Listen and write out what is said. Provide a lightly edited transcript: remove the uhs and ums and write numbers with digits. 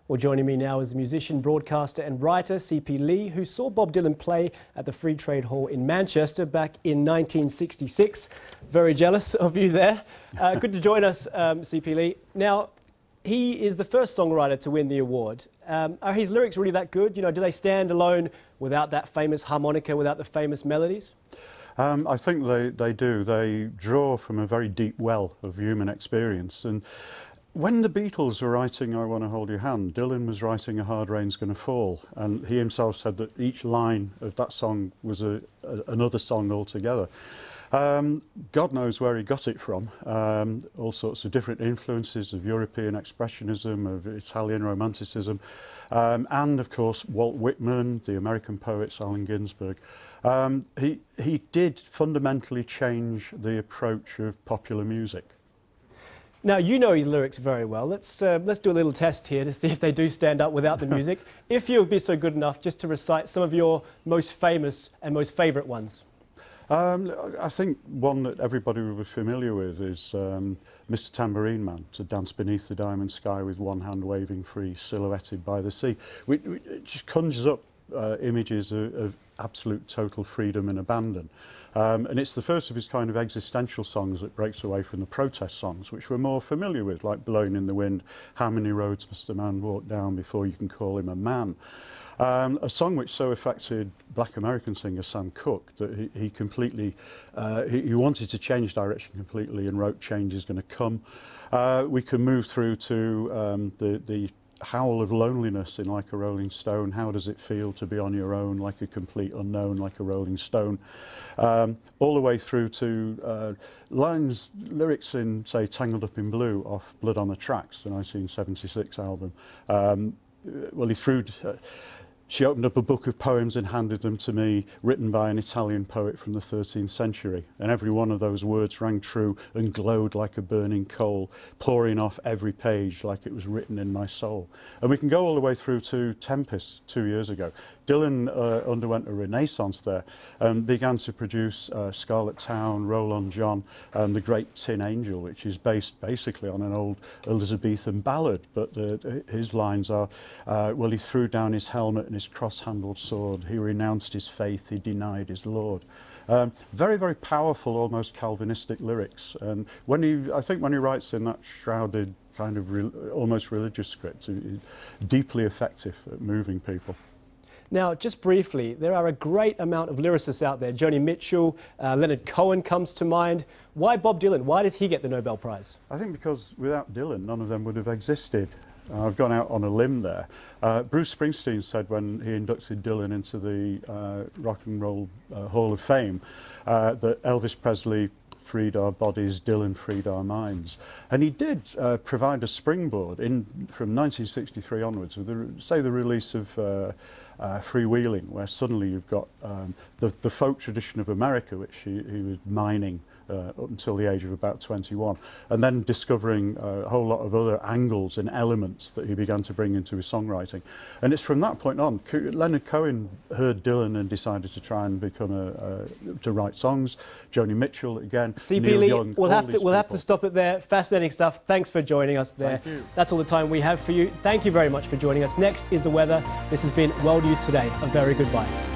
Well, joining me now is the musician, broadcaster and writer C.P. Lee, who saw Bob Dylan play at the Free Trade Hall in Manchester back in 1966. Very jealous of you there. Good to join us, C.P. Lee. Now, he is the first songwriter to win the award. Are his lyrics really that good? You know, do they stand alone without that famous harmonica, without the famous melodies? I think they do. They draw from a very deep well of human experience. And when the Beatles were writing I Want to Hold Your Hand, Dylan was writing A Hard Rain's Gonna Fall. And he himself said that each line of that song was another song altogether. God knows where he got it from. All sorts of different influences of European expressionism, of Italian romanticism, and of course Walt Whitman, the American poets, Allen Ginsberg. He did fundamentally change the approach of popular music. Now, you know his lyrics very well. Let's do a little test here to see if they do stand up without the music. If you'll be so good enough just to recite some of your most famous and most favourite ones. I think one that everybody will be familiar with is Mr. Tambourine Man, to dance beneath the diamond sky with one hand waving free, silhouetted by the sea. It just conjures up images of absolute total freedom and abandon. And it's the first of his kind of existential songs that breaks away from the protest songs, which we're more familiar with, like Blowing in the Wind, How Many Roads Must a Man Walk Down Before You Can Call Him a Man? A song which so affected black American singer Sam Cooke that he completely, he wanted to change direction completely and wrote Change Is Gonna Come. We can move through to the howl of loneliness in Like a Rolling Stone. How does it feel to be on your own, like a complete unknown, like a rolling stone? All the way through to lyrics in, say, Tangled Up in Blue off Blood on the Tracks, the 1976 album. Well, she opened up a book of poems and handed them to me, written by an Italian poet from the 13th century. And every one of those words rang true and glowed like a burning coal, pouring off every page like it was written in my soul. And we can go all the way through to Tempest 2 years ago. Dylan underwent a renaissance there and began to produce Scarlet Town, Roll On John, and The Great Tin Angel, which is based basically on an old Elizabethan ballad. But his lines are, well, he threw down his helmet and his cross-handled sword. He renounced his faith, he denied his Lord. Very, very powerful, almost Calvinistic lyrics. And I think when he writes in that shrouded kind of almost religious script, he's deeply effective at moving people. Now, just briefly, there are a great amount of lyricists out there. Joni Mitchell, Leonard Cohen comes to mind. Why Bob Dylan? Why does he get the Nobel Prize? I think because without Dylan, none of them would have existed. I've gone out on a limb there. Bruce Springsteen said when he inducted Dylan into the Rock and Roll Hall of Fame that Elvis Presley freed our bodies, Dylan freed our minds. And he did provide a springboard from 1963 onwards, with the release of Freewheeling, where suddenly you've got the folk tradition of America, which he was mining up until the age of about 21, and then discovering a whole lot of other angles and elements that he began to bring into his songwriting. And it's from that point on, Leonard Cohen heard Dylan and decided to try and become to write songs. Joni Mitchell again. C.P. Lee, we'll have to stop it there. Fascinating stuff. Thanks for joining us there. Thank you. That's all the time we have for you. Thank you very much for joining us. Next is the weather. This has been World News Today. A very goodbye.